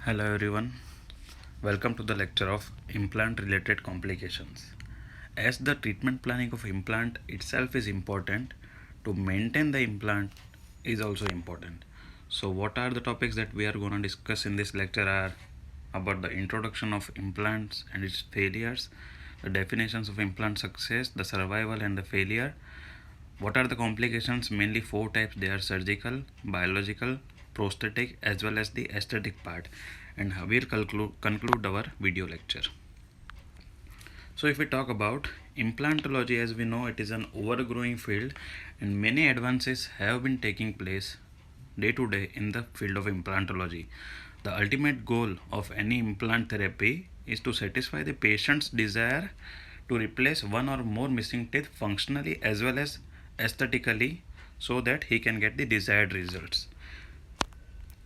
Hello everyone, welcome to the lecture of implant related complications. As the treatment planning of implant itself is important, to maintain the implant is also important. So what are the topics that we are going to discuss in this lecture are about the introduction of implants and its failures, the definitions of implant success, the survival and the failure. What are the complications? Mainly four types. They are surgical, biological, prosthetic as well as the aesthetic part, and we'll conclude our video lecture. So if we talk about implantology, as we know, it is an overgrowing field and many advances have been taking place day to day in the field of implantology. The ultimate goal of any implant therapy is to satisfy the patient's desire to replace one or more missing teeth functionally as well as aesthetically so that he can get the desired results.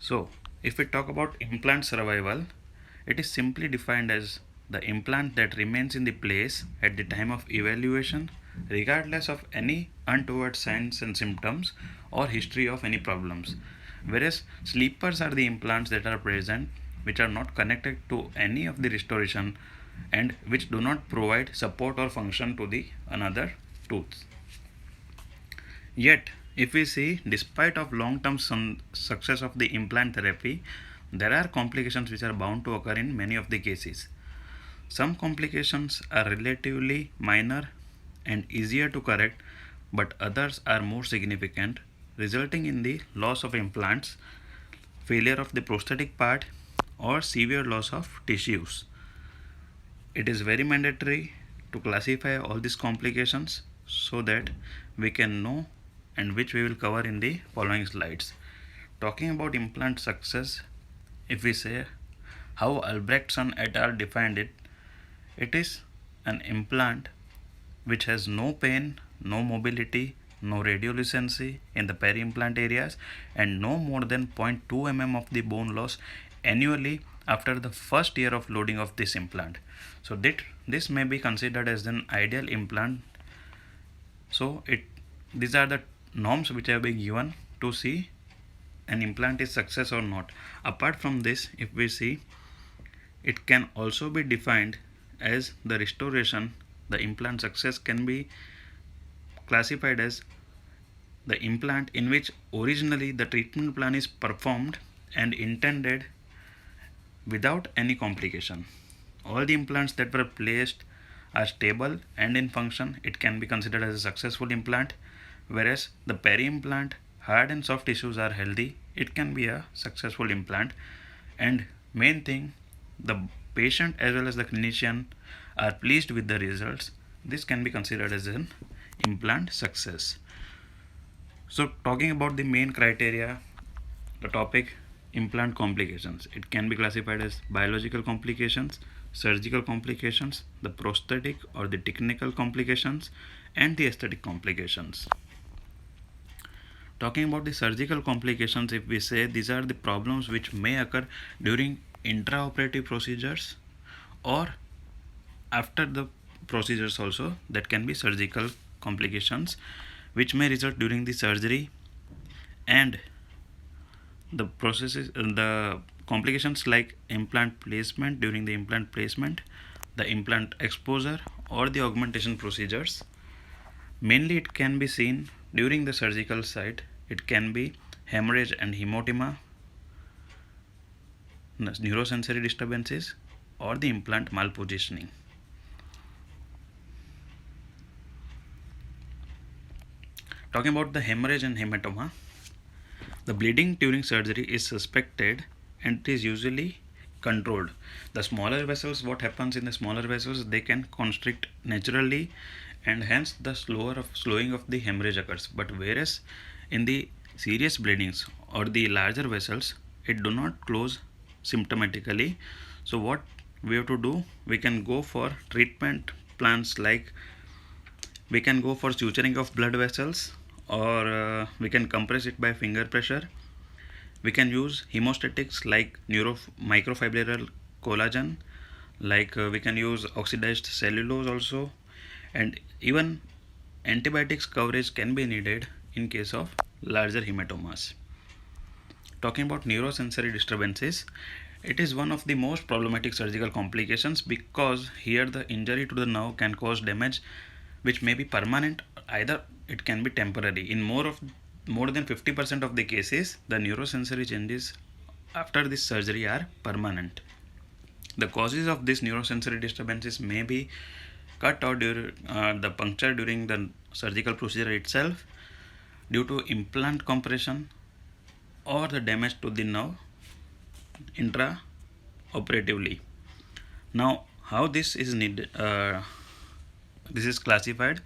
So, if we talk about implant survival, it is simply defined as the implant that remains in the place at the time of evaluation, regardless of any untoward signs and symptoms or history of any problems. Whereas sleepers are the implants that are present, which are not connected to any of the restoration and which do not provide support or function to the another tooth. Yet, if we see, despite of long-term success of the implant therapy, there are complications which are bound to occur in many of the cases. Some complications are relatively minor and easier to correct, but others are more significant, resulting in the loss of implants, failure of the prosthetic part, or severe loss of tissues. It is very mandatory to classify all these complications so that we can know, and which we will cover in the following slides. Talking about implant success, if we say how Albrechtson et al. Defined it, it is an implant which has no pain, no mobility, no radiolucency in the peri-implant areas, and no more than 0.2 mm of the bone loss annually after the first year of loading of this implant. So this may be considered as an ideal implant. So these are the norms which have been given to see an implant is success or not. Apart from this, if we see, it can also be defined as the restoration. The implant success can be classified as the implant in which originally the treatment plan is performed and intended without any complication. All the implants that were placed are stable and in function. It can be considered as a successful implant, whereas the peri-implant, hard and soft tissues are healthy. It can be a successful implant, and main thing, the patient as well as the clinician are pleased with the results. This can be considered as an implant success. So talking about the main criteria, the topic implant complications, it can be classified as biological complications, surgical complications, the prosthetic or the technical complications, and the aesthetic complications. Talking about the surgical complications, if we say, these are the problems which may occur during intraoperative procedures or after the procedures also, that can be surgical complications which may result during the surgery, and the processes, the complications like implant placement, during the implant placement, the implant exposure or the augmentation procedures. Mainly it can be seen during the surgical site. It can be hemorrhage and hematoma, neurosensory disturbances, or the implant malpositioning. Talking about the hemorrhage and hematoma, the bleeding during surgery is suspected and it is usually controlled. The smaller vessels, what happens in the smaller vessels, they can constrict naturally and hence the slowing of the hemorrhage occurs. But whereas in the serious bleedings or the larger vessels, it do not close symptomatically. So what we have to do, we can go for treatment plans like we can go for suturing of blood vessels, or we can compress it by finger pressure. We can use hemostatics like microfibrillary collagen, like we can use oxidized cellulose also, and even antibiotics coverage can be needed in case of larger hematomas. Talking about neurosensory disturbances, It is one of the most problematic surgical complications because here the injury to the nerve can cause damage which may be permanent, either it can be temporary. In more than 50% of the cases, the neurosensory changes after this surgery are permanent. The causes of this neurosensory disturbances may be cut or the puncture during the surgical procedure itself, due to implant compression, or the damage to the nerve intraoperatively. Now, how this is classified.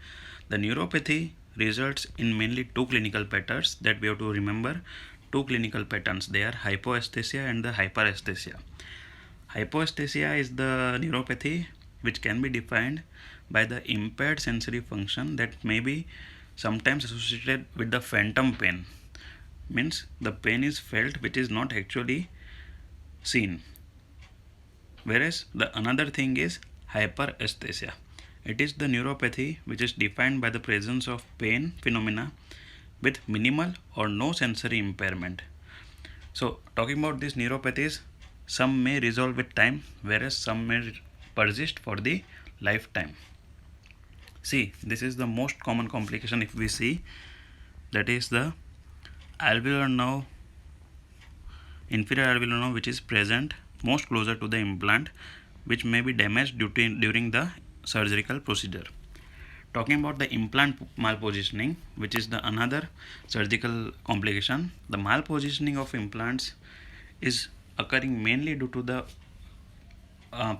The neuropathy results in mainly two clinical patterns that we have to remember. Two clinical patterns, they are hypoesthesia and the hyperesthesia. Hypoesthesia is the neuropathy which can be defined by the impaired sensory function that may be sometimes associated with the phantom pain. Means the pain is felt which is not actually seen. Whereas the another thing is hyperesthesia. It is the neuropathy which is defined by the presence of pain phenomena with minimal or no sensory impairment. So talking about these neuropathies, some may resolve with time, whereas some may persist for the lifetime. See, this is the most common complication if we see, that is the alveolar nerve, inferior alveolar nerve, which is present most closer to the implant, which may be damaged during the surgical procedure. Talking about the implant malpositioning, which is the another surgical complication, the malpositioning of implants is occurring mainly due to the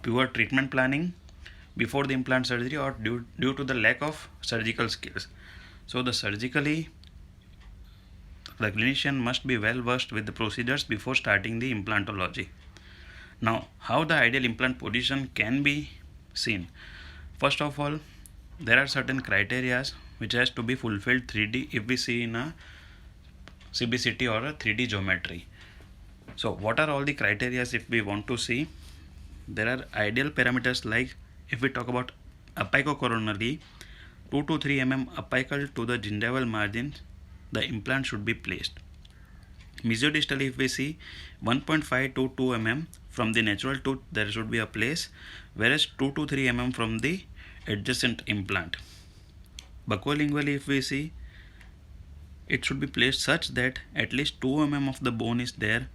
poor treatment planning before the implant surgery, or due to the lack of surgical skills. So the clinician must be well versed with the procedures before starting the implantology. Now, how the ideal implant position can be seen? First of all, there are certain criteria which has to be fulfilled 3D if we see in a CBCT or a 3D geometry. So what are all the criteria if we want to see? There are ideal parameters, like if we talk about apicocoronary, 2 to 3 mm apical to the gingival margin, the implant should be placed. Mesiodistally, if we see 1.5 to 2 mm from the natural tooth, there should be a place, whereas 2 to 3 mm from the adjacent implant. Buccolingually, if we see, it should be placed such that at least 2 mm of the bone is there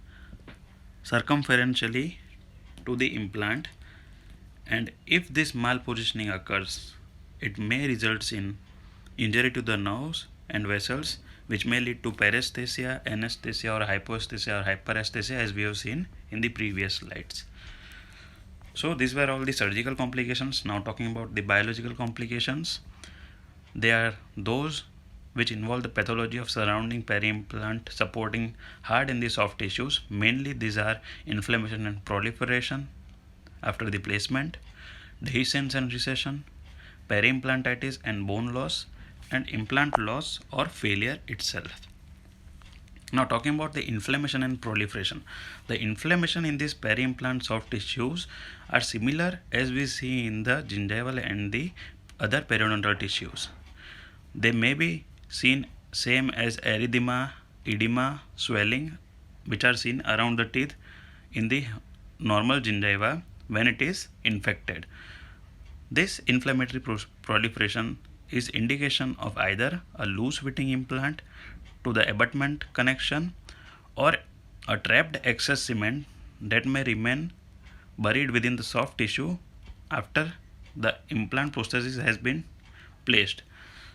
circumferentially to the implant, and if this malpositioning occurs, it may result in injury to the nerves and vessels, which may lead to paresthesia, anesthesia, or hypoesthesia or hyperesthesia, as we have seen in the previous slides. So these were all the surgical complications. Now talking about the biological complications, they are those which involve the pathology of surrounding peri-implant supporting hard and the soft tissues. Mainly these are inflammation and proliferation after the placement, dehiscence and recession, peri-implantitis and bone loss, and implant loss or failure itself. Now talking about the inflammation and proliferation, the inflammation in these peri-implant soft tissues are similar as we see in the gingival and the other periodontal tissues. They may be seen same as erythema, edema, swelling, which are seen around the teeth in the normal gingiva when it is infected. This inflammatory proliferation is indication of either a loose fitting implant to the abutment connection or a trapped excess cement that may remain buried within the soft tissue after the implant prosthesis has been placed.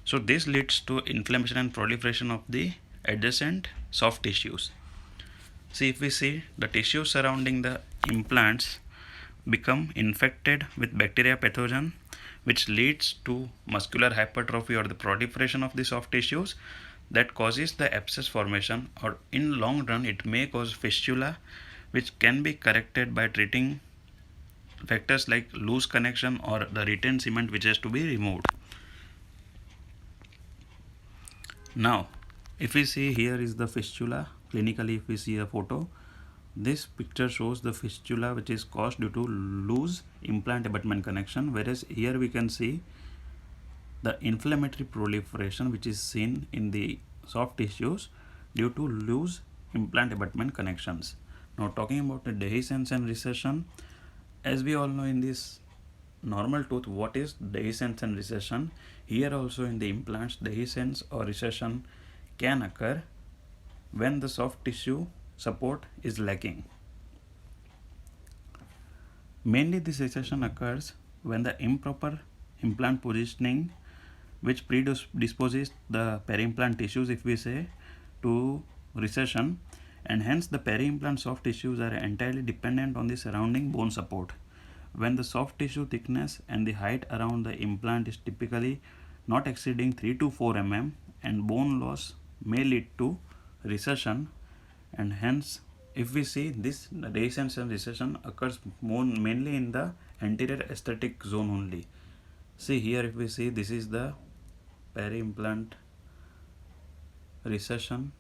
So this leads to inflammation and proliferation of the adjacent soft tissues. See, if we see, the tissues surrounding the implants become infected with bacteria pathogen, which leads to muscular hypertrophy or the proliferation of the soft tissues that causes the abscess formation, or in long run it may cause fistula, which can be corrected by treating factors like loose connection or the retained cement, which has to be removed. Now if we see, here is the fistula. Clinically, if we see a photo, this picture shows the fistula which is caused due to loose implant abutment connection, whereas here we can see the inflammatory proliferation which is seen in the soft tissues due to loose implant abutment connections. Now talking about the dehiscence and recession, as we all know in this normal tooth what is dehiscence and recession, here also in the implants dehiscence or recession can occur when the soft tissue support is lacking. Mainly this recession occurs when the improper implant positioning which predisposes the peri-implant tissues, if we say, to recession, and hence the peri-implant soft tissues are entirely dependent on the surrounding bone support. When the soft tissue thickness and the height around the implant is typically not exceeding 3 to 4 mm, and bone loss may lead to recession, and hence if we see this dehiscence and recession occurs mainly in the anterior aesthetic zone only. See here, if we see, this is the peri-implant recession,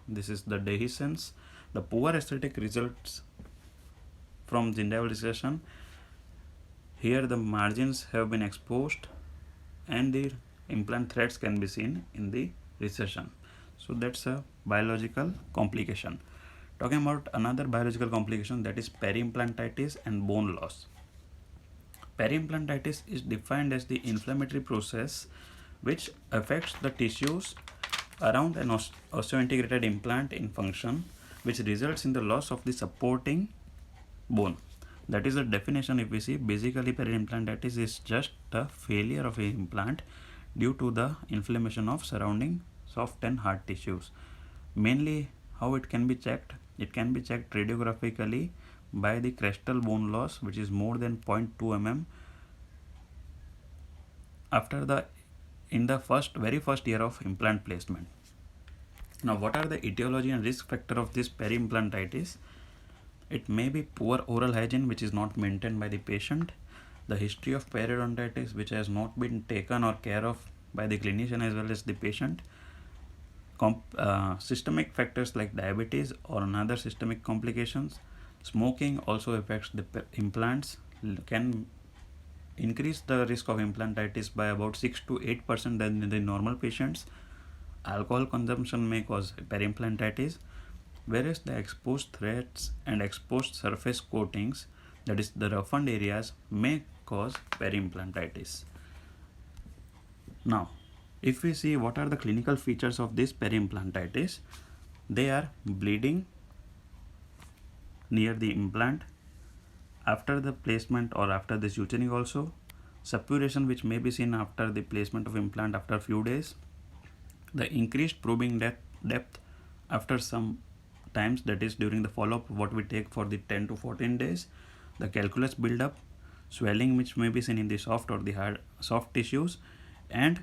this is the dehiscence. The poor aesthetic results from gingival recession. Here the margins have been exposed and the implant threads can be seen in the recession. So that's a biological complication. Talking about another biological complication, that is peri-implantitis and bone loss. Peri-implantitis is defined as the inflammatory process which affects the tissues around an osseointegrated implant in function, which results in the loss of the supporting bone. That is the definition. If we see, basically peri-implantitis is just a failure of an implant due to the inflammation of surrounding soft and hard tissues. Mainly how it can be checked? It can be checked radiographically by the crestal bone loss, which is more than 0.2 mm after the very first year of implant placement. Now what are the etiology and risk factor of this peri-implantitis? It may be poor oral hygiene which is not maintained by the patient, the history of periodontitis which has not been taken or care of by the clinician as well as the patient, systemic factors like diabetes or another systemic complications. Smoking also affects the implants, can increase the risk of implantitis by about 6 to 8% than in the normal patients. Alcohol consumption may cause peri-implantitis, whereas the exposed threads and exposed surface coatings, that is the roughened areas, may cause peri-implantitis. Now if we see what are the clinical features of this peri-implantitis, they are bleeding near the implant after the placement or after the suturing, also suppuration which may be seen after the placement of implant after few days, the increased probing depth after some times, that is during the follow-up what we take for the 10 to 14 days, the calculus build-up, swelling which may be seen in the soft or the hard soft tissues, and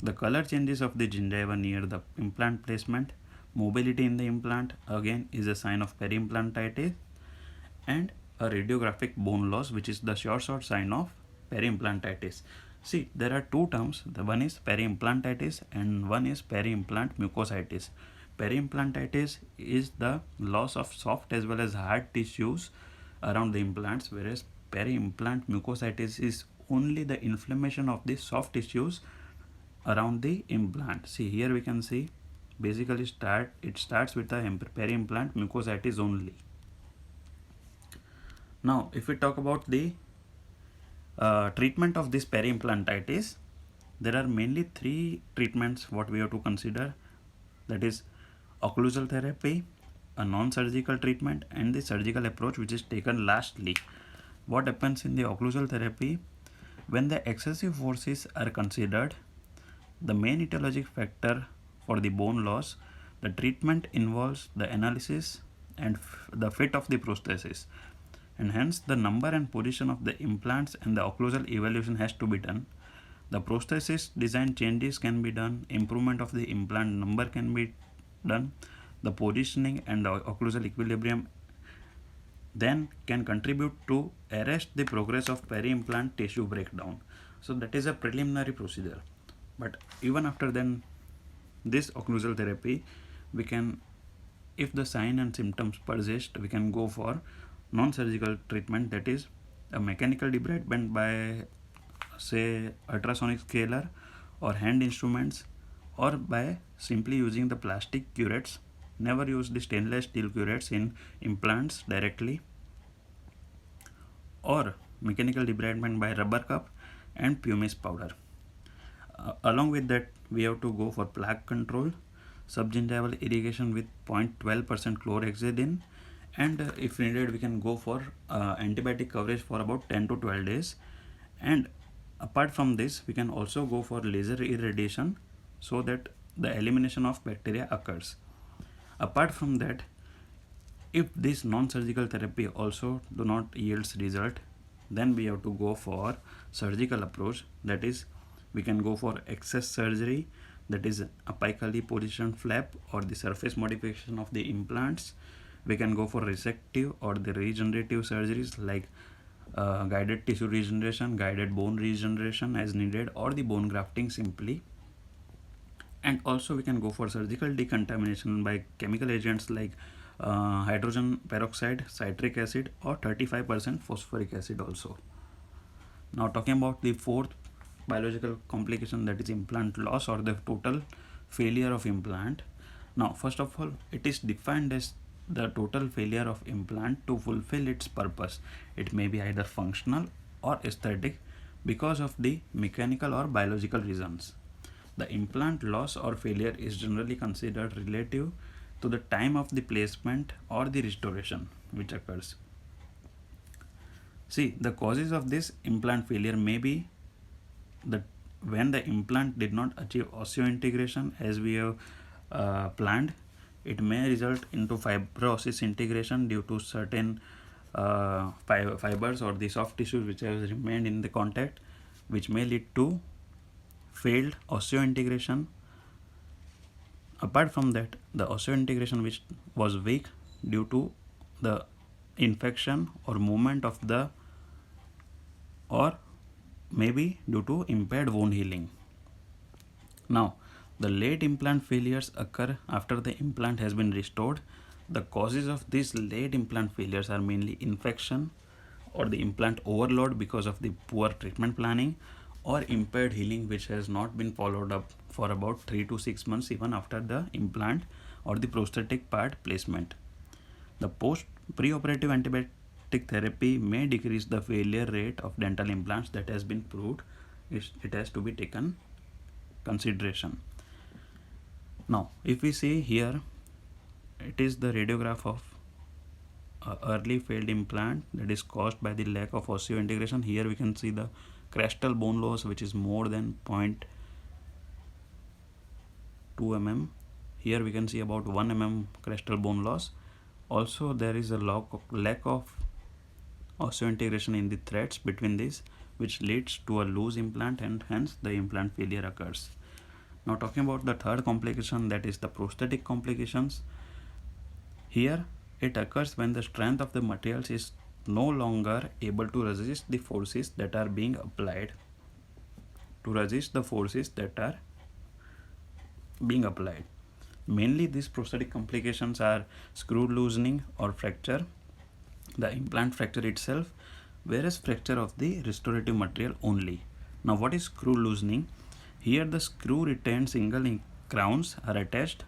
the color changes of the gingiva near the implant placement, mobility in the implant again is a sign of peri-implantitis, and a radiographic bone loss which is the sure sign of peri-implantitis. See, there are two terms, the one is peri-implantitis and one is peri-implant mucositis. Peri-implantitis is the loss of soft as well as hard tissues around the implants, whereas peri-implant mucositis is only the inflammation of the soft tissues around the implant. See here we can see basically it starts with the peri-implant mucositis only. Now if we talk about the treatment of this peri-implantitis, there are mainly three treatments what we have to consider, that is occlusal therapy, a non-surgical treatment, and the surgical approach which is taken lastly. What happens in the occlusal therapy? When the excessive forces are considered, the main etiologic factor for the bone loss, the treatment involves the analysis and the fit of the prosthesis, and hence the number and position of the implants and the occlusal evaluation has to be done. The prosthesis design changes can be done, improvement of the implant number can be done, the positioning and the occlusal equilibrium then can contribute to arrest the progress of peri-implant tissue breakdown. So that is a preliminary procedure, but even after then this occlusal therapy, we can, if the sign and symptoms persist, we can go for non-surgical treatment, that is a mechanical debridement by say ultrasonic scaler or hand instruments, or by simply using the plastic curettes Never use the stainless steel curettes in implants directly, or mechanical debridement by rubber cup and pumice powder. Along with that, we have to go for plaque control, subgingival irrigation with 0.12% chlorhexidine, and if needed we can go for antibiotic coverage for about 10 to 12 days. And apart from this, we can also go for laser irradiation so that the elimination of bacteria occurs. Apart from that, if this non-surgical therapy also do not yields result, then we have to go for surgical approach. That is, we can go for excess surgery, that is apically positioned flap or the surface modification of the implants. We can go for resective or the regenerative surgeries like guided tissue regeneration, guided bone regeneration as needed, or the bone grafting simply. And also we can go for surgical decontamination by chemical agents like hydrogen peroxide, citric acid, or 35% phosphoric acid also. Now talking about the fourth biological complication, that is implant loss or the total failure of implant. Now first of all, it is defined as the total failure of implant to fulfill its purpose. It may be either functional or aesthetic because of the mechanical or biological reasons. The implant loss or failure is generally considered relative to the time of the placement or the restoration which occurs. See, the causes of this implant failure may be that when the implant did not achieve osseointegration as we have planned, it may result into fibrosis integration due to certain fibers or the soft tissues which has remained in the contact, which may lead to failed osseointegration. Apart from that, the osseointegration which was weak due to the infection or movement of the, or maybe due to impaired wound healing. Now, the late implant failures occur after the implant has been restored. The causes of these late implant failures are mainly infection or the implant overload because of the poor treatment planning, or impaired healing which has not been followed up for about 3 to 6 months even after the implant or the prosthetic part placement. The preoperative antibiotic therapy may decrease the failure rate of dental implants. That has been proved. It has to be taken consideration. Now if we see here, it is the radiograph of early failed implant that is caused by the lack of osseointegration. Here we can see the crestal bone loss which is more than 0.2 mm. Here we can see about 1 mm crestal bone loss. Also there is a lack of osseointegration in the threads between these, which leads to a loose implant, and hence the implant failure occurs. Now talking about the third complication, that is the prosthetic complications. Here it occurs when the strength of the materials is no longer able to resist the forces that are being applied. Mainly these prosthetic complications are screw loosening or fracture, the implant fracture itself, whereas fracture of the restorative material only. Now what is screw loosening? Here the screw retained single crowns are attached.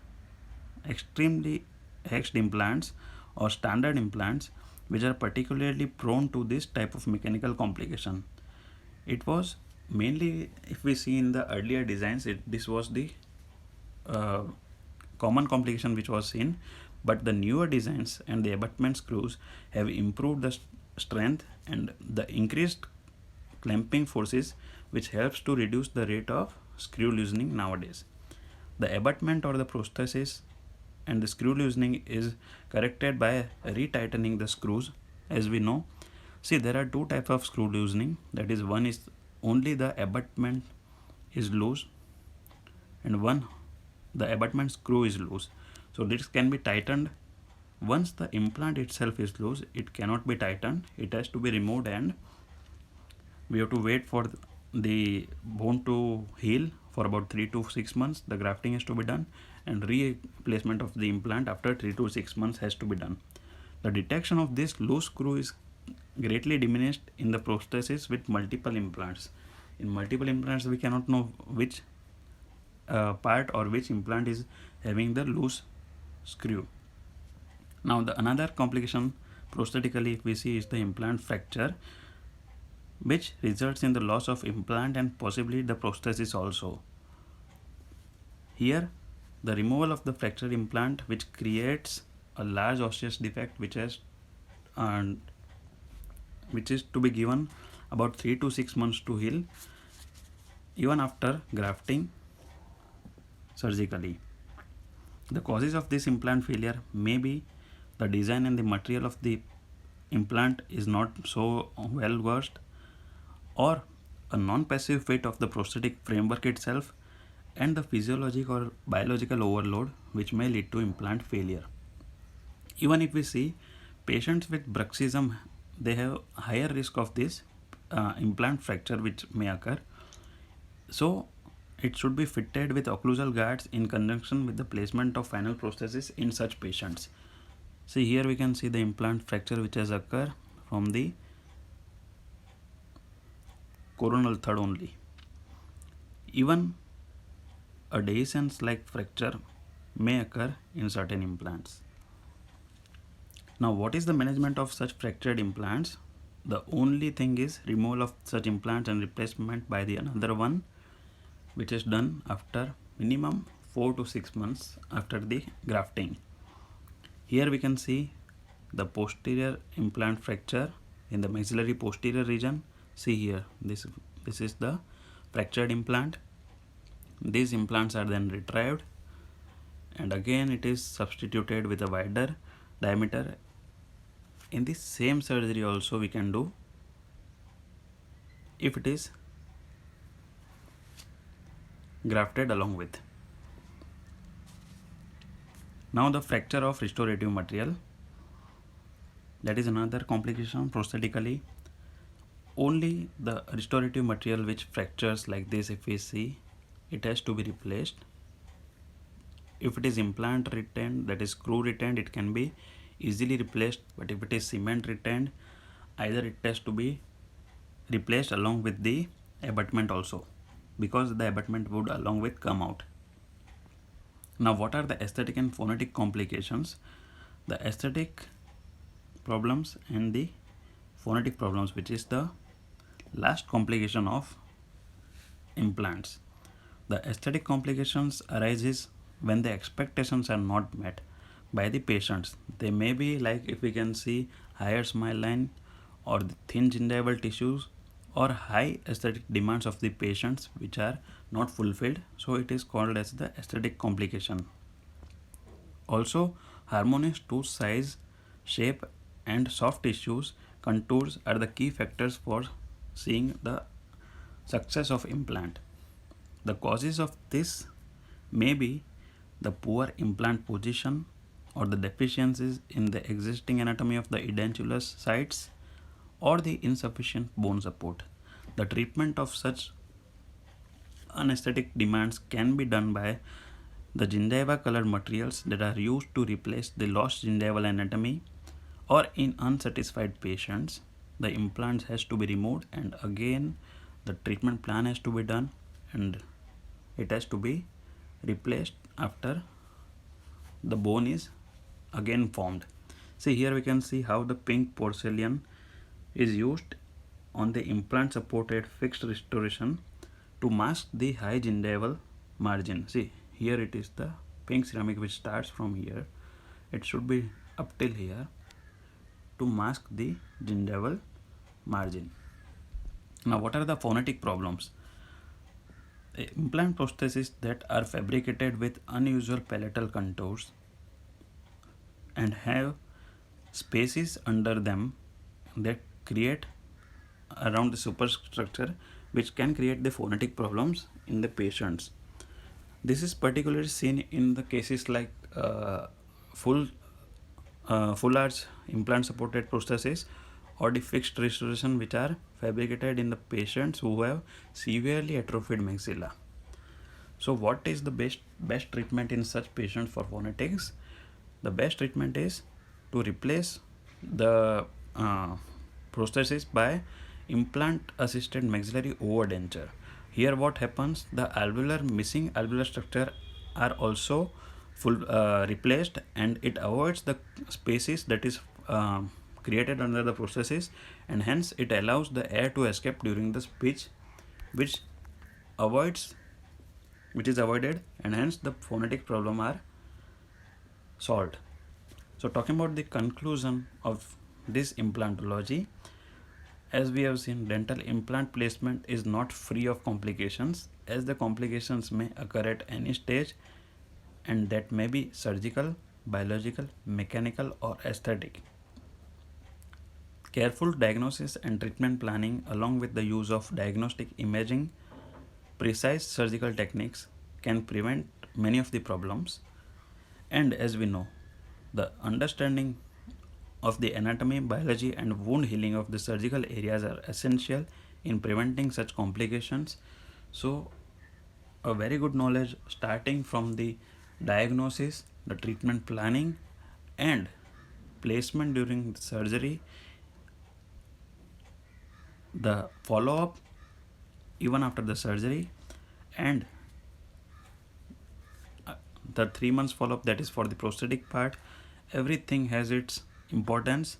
Extremely hexed implants or standard implants which are particularly prone to this type of mechanical complication. It was mainly, if we see in the earlier designs, this was the common complication which was seen, but the newer designs and the abutment screws have improved the strength and the increased clamping forces, which helps to reduce the rate of screw loosening nowadays. The abutment or the prosthesis and the screw loosening is corrected by retightening the screws. As we know, see, there are two types of screw loosening. That is, one is only the abutment is loose, and one the abutment screw is loose. So this can be tightened. Once the implant itself is loose, it cannot be tightened. It has to be removed, and we have to wait for the bone to heal for about 3 to 6 months. The grafting has to be done, and replacement of the implant after 3 to 6 months has to be done. The detection of this loose screw is greatly diminished in the prosthesis with multiple implants. In multiple implants, we cannot know which part or which implant is having the loose screw. Now the another complication prosthetically if we see is the implant fracture, which results in the loss of implant and possibly the prosthesis also. Here the removal of the fractured implant which creates a large osseous defect and which is to be given about 3 to 6 months to heal even after grafting surgically. The causes of this implant failure may be the design and the material of the implant is not so well versed, or a non-passive fit of the prosthetic framework itself, and the physiological or biological overload which may lead to implant failure. Even if we see patients with bruxism, they have higher risk of this implant fracture which may occur. So it should be fitted with occlusal guards in conjunction with the placement of final prosthesis in such patients. See, here we can see the implant fracture which has occurred from the coronal third only. Even a dehiscence like fracture may occur in certain implants. Now, what is the management of such fractured implants? The only thing is removal of such implants and replacement by the another one, which is done after minimum 4 to 6 months after the grafting. Here we can see the posterior implant fracture in the maxillary posterior region. See here, this is the fractured implant. These implants are then retrieved and again it is substituted with a wider diameter. In the same surgery also we can do if it is grafted along with. Now the fracture of restorative material, that is another complication prosthetically. Only the restorative material which fractures like this, if we see, it has to be replaced. If it is implant retained, that is screw retained, it can be easily replaced, but if it is cement retained, either it has to be replaced along with the abutment also, because the abutment would along with come out. Now what are the aesthetic and phonetic complications? The aesthetic problems and the phonetic problems, which is the last complication of implants. The aesthetic complications arises when the expectations are not met by the patients. They may be like, if we can see, higher smile line or the thin gingival tissues or high aesthetic demands of the patients which are not fulfilled. So it is called as the aesthetic complication. Also, harmonious tooth size, shape and soft tissues contours are the key factors for seeing the success of implant. The causes of this may be the poor implant position or the deficiencies in the existing anatomy of the edentulous sites or the insufficient bone support. The treatment of such anesthetic demands can be done by the gingiva colored materials that are used to replace the lost gingival anatomy, or in unsatisfied patients the implants has to be removed and again the treatment plan has to be done and it has to be replaced after the bone is again formed. See, here we can see how the pink porcelain is used on the implant supported fixed restoration to mask the high gingival margin. See, here it is the pink ceramic which starts from here, it should be up till here to mask the gingival margin. Now what are the phonetic problems? Implant prostheses that are fabricated with unusual palatal contours and have spaces under them that create around the superstructure, which can create the phonetic problems in the patients. This is particularly seen in the cases like full arch implant supported prosthesis or the fixed restoration, which are fabricated in the patients who have severely atrophied maxilla. So what is the best treatment in such patients for phonetics? The best treatment is to replace the prosthesis by implant assisted maxillary overdenture. Here what happens, the missing alveolar structure are also replaced, and it avoids the spaces that is created under the processes, and hence it allows the air to escape during the speech, which avoids which is avoided, and hence the phonetic problem are solved. So talking about the conclusion of this implantology, as we have seen, dental implant placement is not free of complications, as the complications may occur at any stage, and that may be surgical, biological, mechanical, or aesthetic. Careful diagnosis and treatment planning, along with the use of diagnostic imaging, precise surgical techniques, can prevent many of the problems. And as we know, the understanding of the anatomy, biology, and wound healing of the surgical areas are essential in preventing such complications. So, a very good knowledge starting from the diagnosis, the treatment planning, and placement during the surgery, the follow up even after the surgery, and the 3 months follow up, that is for the prosthetic part. Everything has its importance.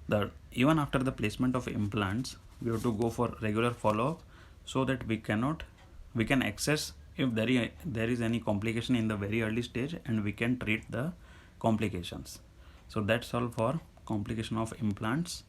The even after the placement of implants, we have to go for regular follow up, so that we can access if there is any complication in the very early stage, and we can treat the complications. So that's all for complication of implants.